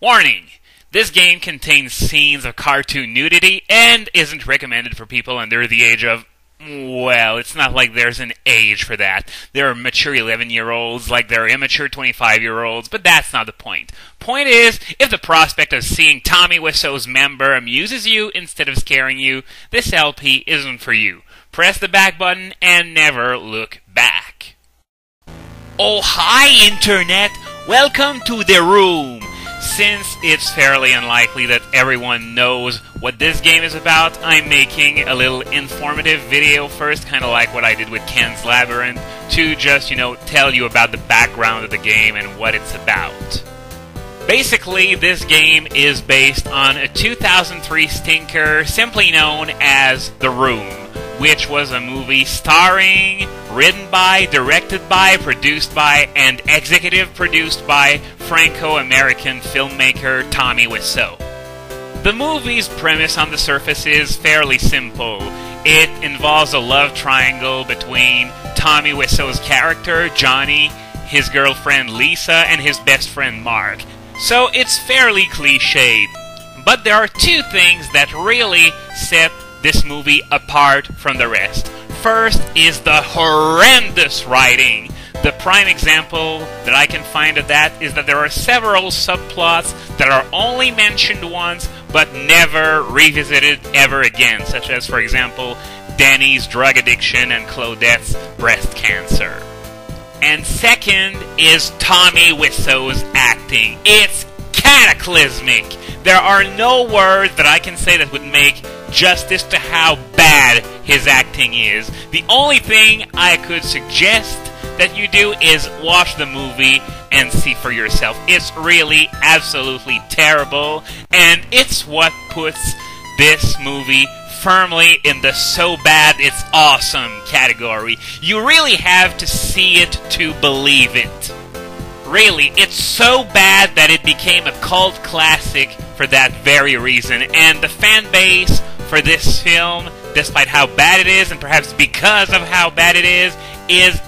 Warning! This game contains scenes of cartoon nudity and isn't recommended for people under the age of... Well, it's not like there's an age for that. There are mature 11-year-olds like there are immature 25-year-olds, but that's not the point. Point is, if the prospect of seeing Tommy Wiseau's member amuses you instead of scaring you, this LP isn't for you. Press the back button and never look back. Oh, hi, Internet! Welcome to The Room! Since it's fairly unlikely that everyone knows what this game is about, I'm making a little informative video first, kind of like what I did with Ken's Labyrinth, to just, tell you about the background of the game and what it's about. Basically, this game is based on a 2003 stinker simply known as The Room, which was a movie starring, written by, directed by, produced by, and executive produced by Franco-American filmmaker Tommy Wiseau. The movie's premise on the surface is fairly simple. It involves a love triangle between Tommy Wiseau's character, Johnny, his girlfriend Lisa, and his best friend Mark. So it's fairly cliched. But there are two things that really set this movie apart from the rest. First is the horrendous writing. The prime example that I can find of that is that there are several subplots that are only mentioned once but never revisited ever again, such as, for example, Danny's drug addiction and Claudette's breast cancer. And second is Tommy Wiseau's acting. It's cataclysmic. There are no words that I can say that would make justice to how bad his acting is. The only thing I could suggest that you do is watch the movie and see for yourself. It's really absolutely terrible, and it's what puts this movie firmly in the so bad it's awesome category. You really have to see it to believe it. Really, it's so bad that it became a cult classic for that very reason, and the fan base for this film, despite how bad it is, and perhaps because of how bad it is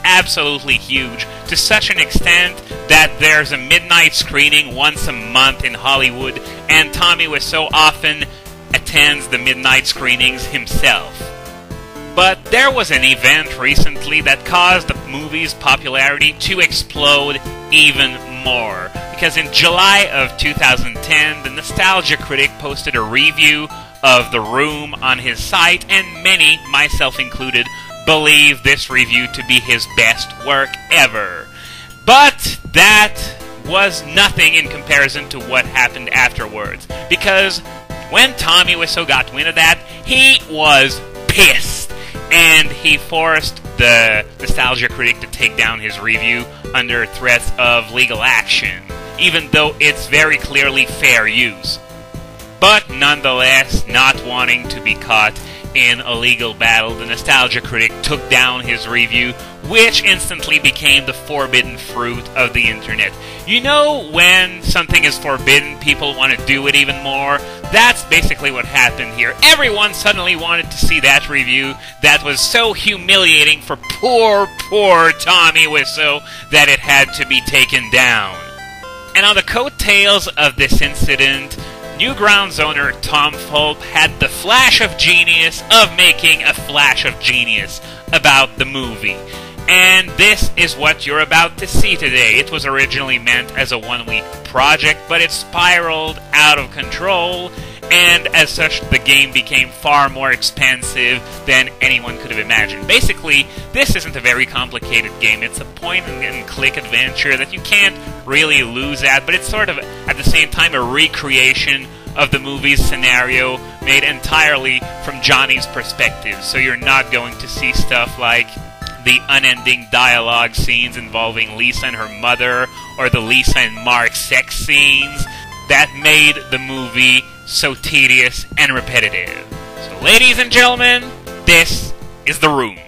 absolutely huge, to such an extent that there's a midnight screening once a month in Hollywood, and Tommy Wiseau often attends the midnight screenings himself. But there was an event recently that caused the movie's popularity to explode even more. Because in July of 2010, the Nostalgia Critic posted a review of The Room on his site, and many, myself included, believe this review to be his best work ever. But that was nothing in comparison to what happened afterwards. Because when Tommy Wiseau got wind of that, he was pissed. And he forced the Nostalgia Critic to take down his review under threats of legal action, even though it's very clearly fair use. But nonetheless, not wanting to be caught in a legal battle, the Nostalgia Critic took down his review, which instantly became the forbidden fruit of the internet. You know, when something is forbidden, people want to do it even more? That's basically what happened here. Everyone suddenly wanted to see that review that was so humiliating for poor Tommy Wiseau that it had to be taken down. And on the coattails of this incident, Newgrounds owner Tom Fulp had the flash of genius of making a flash of genius about the movie. And this is what you're about to see today. It was originally meant as a one-week project, but it spiraled out of control, and as such, the game became far more expensive than anyone could have imagined. Basically, this isn't a very complicated game. It's a point-and-click adventure that you can't really lose at, but it's sort of, at the same time, a recreation of the movie's scenario made entirely from Johnny's perspective. So you're not going to see stuff like the unending dialogue scenes involving Lisa and her mother, or the Lisa and Mark sex scenes that made the movie so tedious and repetitive. So ladies and gentlemen, this is The Room.